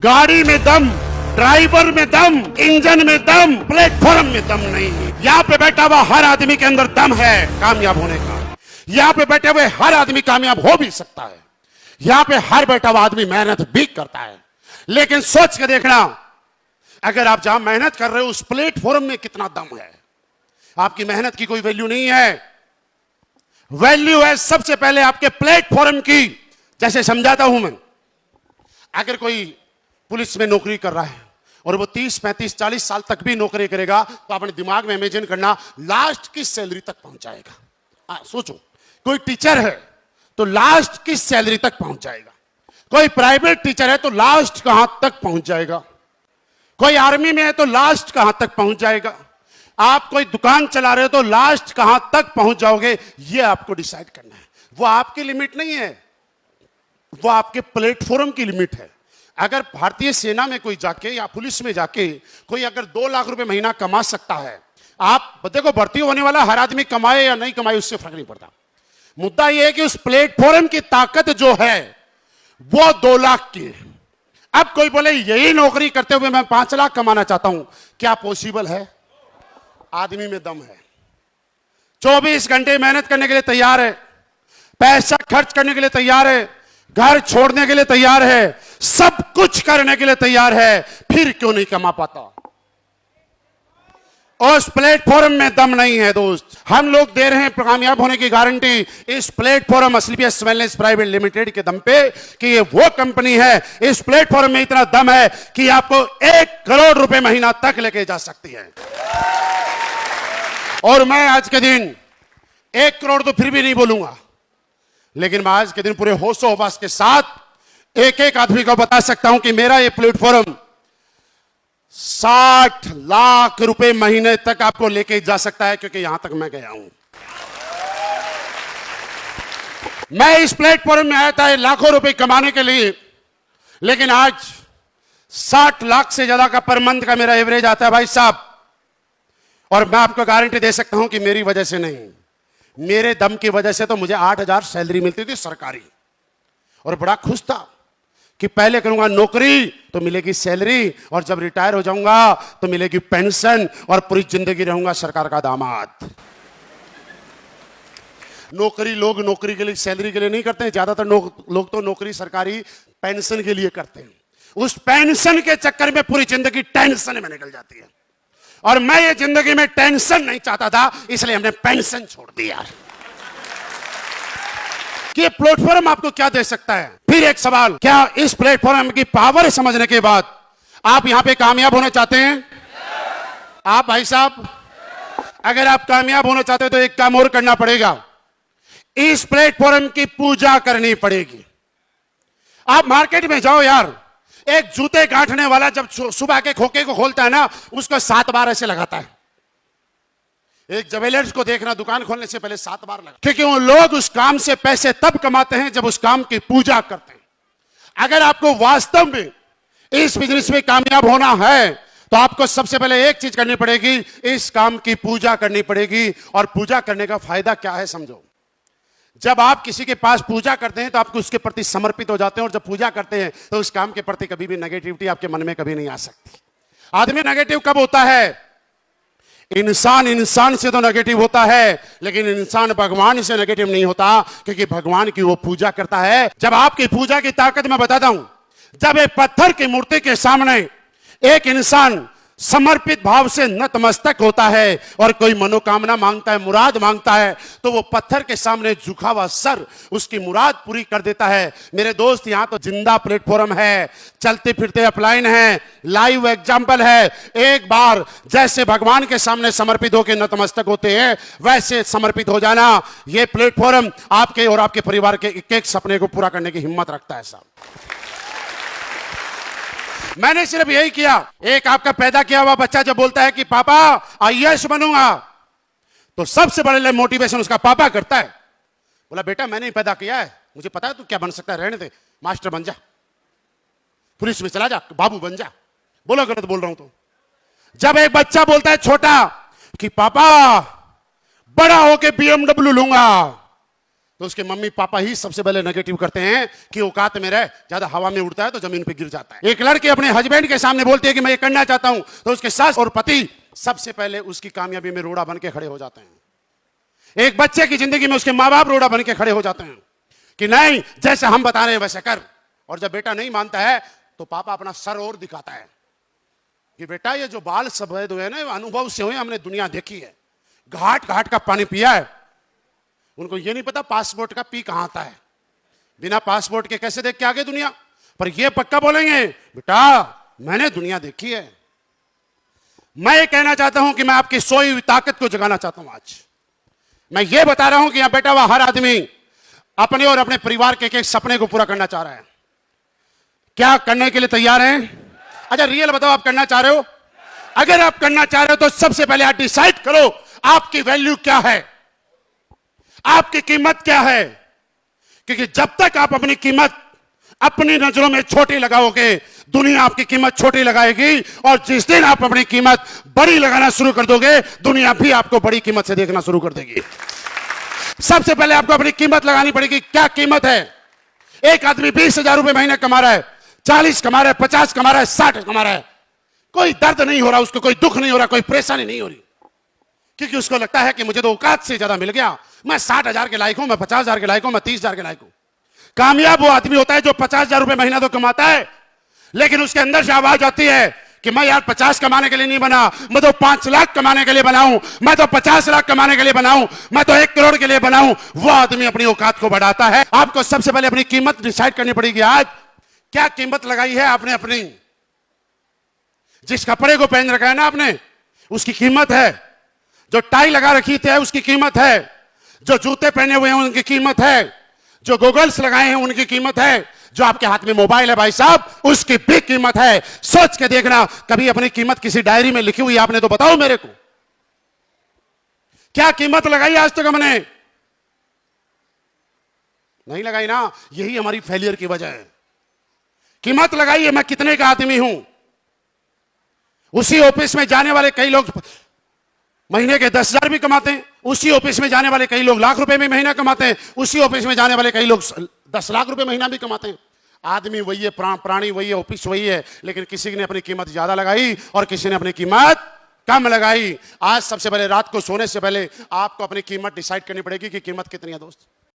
गाड़ी में दम, ड्राइवर में दम, इंजन में दम, प्लेटफॉर्म में दम नहीं है। यहाँ पे बैठा हुआ हर आदमी के अंदर दम है कामयाब होने का। यहाँ पे बैठे हुए हर आदमी कामयाब हो भी सकता है। यहाँ पे हर बैठा हुआ आदमी मेहनत भी करता है, लेकिन सोच के देखना, अगर आप जहां मेहनत कर रहे हो उस प्लेटफॉर्म में कितना दम है। आपकी मेहनत की कोई वैल्यू नहीं है। वैल्यू है सबसे पहले आपके प्लेटफॉर्म की। जैसे समझाता हूं मैं, अगर कोई पुलिस में नौकरी कर रहा है और वो 30, 35, 40 साल तक भी नौकरी करेगा, तो अपने दिमाग में इमेजिन करना लास्ट की सैलरी तक पहुंच जाएगा। सोचो, कोई टीचर है तो लास्ट की सैलरी तक पहुंच जाएगा। कोई प्राइवेट टीचर है तो लास्ट कहां तक पहुंच जाएगा। कोई आर्मी में है तो लास्ट कहां तक पहुंच जाएगा। आप कोई दुकान चला रहे हो तो लास्ट कहां तक पहुंच जाओगे, यह आपको डिसाइड करना है। वो आपकी लिमिट नहीं है, वो आपके प्लेटफॉर्म की लिमिट है। अगर भारतीय सेना में कोई जाके या पुलिस में जाके कोई अगर 2 लाख रुपए महीना कमा सकता है, आप देखो भर्ती होने वाला हर आदमी कमाए या नहीं कमाए उससे फर्क नहीं पड़ता। मुद्दा यह है कि उस प्लेटफॉर्म की ताकत जो है वो 2 लाख की है। अब कोई बोले यही नौकरी करते हुए मैं 5 लाख कमाना चाहता हूं, क्या पॉसिबल है? आदमी में दम है, 24 घंटे मेहनत करने के लिए तैयार है, पैसा खर्च करने के लिए तैयार है, घर छोड़ने के लिए तैयार है, सब कुछ करने के लिए तैयार है, फिर क्यों नहीं कमा पाता? उस प्लेटफॉर्म में दम नहीं है दोस्त। हम लोग दे रहे हैं कामयाब होने की गारंटी इस प्लेटफॉर्म असलियत वेलनेस प्राइवेट लिमिटेड के दम पे कि ये वो कंपनी है, इस प्लेटफॉर्म में इतना दम है कि आपको 1 करोड़ रुपए महीना तक लेके जा सकती है। और मैं आज के दिन 1 करोड़ तो फिर भी नहीं बोलूंगा, लेकिन मैं आज के दिन पूरे होशो हवास के साथ एक एक आदमी को बता सकता हूं कि मेरा ये प्लेटफॉर्म 60 लाख रुपए महीने तक आपको लेके जा सकता है, क्योंकि यहां तक मैं गया हूं। मैं इस प्लेटफॉर्म में आया था लाखों रुपए कमाने के लिए, लेकिन आज 60 लाख से ज्यादा का पर मंथ का मेरा एवरेज आता है भाई साहब। और मैं आपको गारंटी दे सकता हूं कि मेरी वजह से नहीं, मेरे दम की वजह से तो मुझे 8,000 सैलरी मिलती थी सरकारी, और बड़ा खुश था कि पहले करूंगा नौकरी तो मिलेगी सैलरी, और जब रिटायर हो जाऊंगा तो मिलेगी पेंशन, और पूरी जिंदगी रहूंगा सरकार का दामाद। नौकरी लोग नौकरी के लिए, सैलरी के लिए नहीं करते हैं। ज्यादातर लोग तो नौकरी सरकारी पेंशन के लिए करते हैं। उस पेंशन के चक्कर में पूरी जिंदगी टेंशन में निकल जाती है, और मैं ये जिंदगी में टेंशन नहीं चाहता था, इसलिए हमने पेंशन छोड़ दिया। कि ये प्लेटफॉर्म आपको क्या दे सकता है? फिर एक सवाल, क्या इस प्लेटफॉर्म की पावर समझने के बाद आप यहां पे कामयाब होना चाहते हैं? आप भाई साहब, अगर आप कामयाब होना चाहते हैं तो एक काम और करना पड़ेगा, इस प्लेटफॉर्म की पूजा करनी पड़ेगी। आप मार्केट में जाओ यार, एक जूते गांठने वाला जब सुबह के खोखे को खोलता है ना, उसको 7 बार ऐसे लगाता है। एक ज्वेलर्स को देखना, दुकान खोलने से पहले 7 बार लगा, क्योंकि वो लोग उस काम से पैसे तब कमाते हैं जब उस काम की पूजा करते हैं। अगर आपको वास्तव में इस बिजनेस में कामयाब होना है तो आपको सबसे पहले एक चीज करनी पड़ेगी, इस काम की पूजा करनी पड़ेगी। और पूजा करने का फायदा क्या है समझो। जब आप किसी के पास पूजा करते हैं तो आपको उसके प्रति समर्पित हो जाते हैं, और जब पूजा करते हैं तो उस काम के प्रति कभी भी नेगेटिविटी आपके मन में कभी नहीं आ सकती। आदमी नेगेटिव कब होता है? इंसान से तो नेगेटिव होता है, लेकिन इंसान भगवान से नेगेटिव नहीं होता, क्योंकि भगवान की वो पूजा करता है। जब आपकी पूजा की ताकत मैं बताता हूं, जब एक पत्थर की मूर्ति के सामने एक इंसान समर्पित भाव से नतमस्तक होता है और कोई मनोकामना मांगता है, मुराद मांगता है, तो वो पत्थर के सामने झुका हुआ सर उसकी मुराद पूरी कर देता है। मेरे दोस्त, यहां तो जिंदा प्लेटफॉर्म है, चलते फिरते अपलाइन है, लाइव एग्जाम्पल है। एक बार जैसे भगवान के सामने समर्पित होकर नतमस्तक होते हैं, वैसे समर्पित हो जाना। यह प्लेटफॉर्म आपके और आपके परिवार के एक एक सपने को पूरा करने की हिम्मत रखता है साहब। मैंने सिर्फ यही किया। एक आपका पैदा किया हुआ बच्चा जब बोलता है कि पापा आईएएस बनूंगा, तो सबसे बड़े मोटिवेशन उसका पापा करता है। बोला बेटा मैंने ही पैदा किया है, मुझे पता है तू क्या बन सकता है, रहने दे, मास्टर बन जा, पुलिस में चला जा, बाबू बन जा। बोलो गलत बोल रहा हूं तो? जब एक बच्चा बोलता है छोटा कि पापा बड़ा होके BMW लूंगा, तो उसके मम्मी पापा ही सबसे पहले नेगेटिव करते हैं कि औकात में रह, ज्यादा हवा में उड़ता है तो जमीन पे गिर जाता है। एक लड़की अपने हस्बैंड के सामने बोलती है कि मैं ये करना चाहता हूं, तो उसके सास और पति सबसे पहले उसकी कामयाबी में रोड़ा बन के खड़े हो जाते हैं। एक बच्चे की जिंदगी में उसके माँ बाप रोड़ा बन के खड़े हो जाते हैं कि नहीं, जैसे हम बता रहे हैं वैसे कर। और जब बेटा नहीं मानता है तो पापा अपना सर और दिखाता है कि बेटा ये जो बाल सफेद हुए ना, अनुभव से हुए, हमने दुनिया देखी है, घाट घाट का पानी पिया है। उनको ये नहीं पता पासपोर्ट का पी कहां आता है, बिना पासपोर्ट के कैसे देख के आगे दुनिया। पर ये पक्का बोलेंगे बेटा मैंने दुनिया देखी है। मैं ये कहना चाहता हूं कि मैं आपकी सोई हुई ताकत को जगाना चाहता हूं। आज मैं ये बता रहा हूं कि यहां बैठा हुआ हर आदमी अपने और अपने परिवार के एक सपने को पूरा करना चाह रहा है। क्या करने के लिए तैयार हैं? अच्छा रियल बताओ, आप करना चाह रहे हो? अगर आप करना चाह रहे हो तो सबसे पहले आप डिसाइड करो आपकी वैल्यू क्या है, आपकी कीमत क्या है। क्योंकि जब तक आप अपनी कीमत अपनी नजरों में छोटी लगाओगे, दुनिया आपकी कीमत छोटी लगाएगी। और जिस दिन आप अपनी कीमत बड़ी लगाना शुरू कर दोगे, दुनिया भी आपको बड़ी कीमत से देखना शुरू कर देगी। सबसे पहले आपको अपनी कीमत लगानी पड़ेगी। क्या कीमत है? एक आदमी 20,000 रुपए महीने कमा रहा है, 40 कमा रहा है, 50 कमा रहा है, 60 कमा रहा है, कोई दर्द नहीं हो रहा उसको, कोई दुख नहीं हो रहा, कोई परेशानी नहीं हो रही, क्योंकि उसको लगता है कि मुझे तो औकात से ज्यादा मिल गया। मैं 60,000 के लायक हूं, मैं 50,000 के लायक हूं, मैं 30,000 के लायक हूं। कामयाब वो आदमी होता है जो 50,000 रुपए महीना तो कमाता है, लेकिन उसके अंदर से आवाज आती है कि मैं यार 50 कमाने के लिए नहीं बना, मैं तो 5 लाख कमाने के लिए बनाऊं, मैं तो 50 लाख कमाने के लिए बनाऊं, मैं तो 1 करोड़ के लिए बनाऊं। वो आदमी अपनी औकात को बढ़ाता है। आपको सबसे पहले अपनी कीमत डिसाइड करनी पड़ेगी। आज क्या कीमत लगाई है आपने अपनी? जिस कपड़े को पहन रखा है ना आपने, उसकी कीमत है। जो टाई लगा रखी थी उसकी कीमत है। जो जूते पहने हुए हैं उनकी कीमत है। जो गॉगल्स लगाए हैं उनकी कीमत है। जो आपके हाथ में मोबाइल है भाई साहब, उसकी भी कीमत है। सोच के देखना, कभी अपनी कीमत किसी डायरी में लिखी हुई आपने तो बताओ मेरे को। क्या कीमत लगाई आज तक हमने? नहीं लगाई ना। यही हमारी फेलियर की वजह है। कीमत लगाइए, मैं कितने का आदमी हूं। उसी ऑफिस में जाने वाले कई लोग महीने के 10,000 भी कमाते हैं। उसी ऑफिस में जाने वाले कई लोग लाख रुपए में महीना कमाते हैं। उसी ऑफिस में जाने वाले कई लोग 10 लाख रुपए महीना भी कमाते हैं। आदमी वही है, प्राणी वही है, ऑफिस वही है, लेकिन किसी ने अपनी कीमत ज्यादा लगाई और किसी ने अपनी कीमत कम लगाई। आज सबसे पहले रात को सोने से पहले आपको अपनी कीमत डिसाइड करनी पड़ेगी कि कीमत कितनी है दोस्त।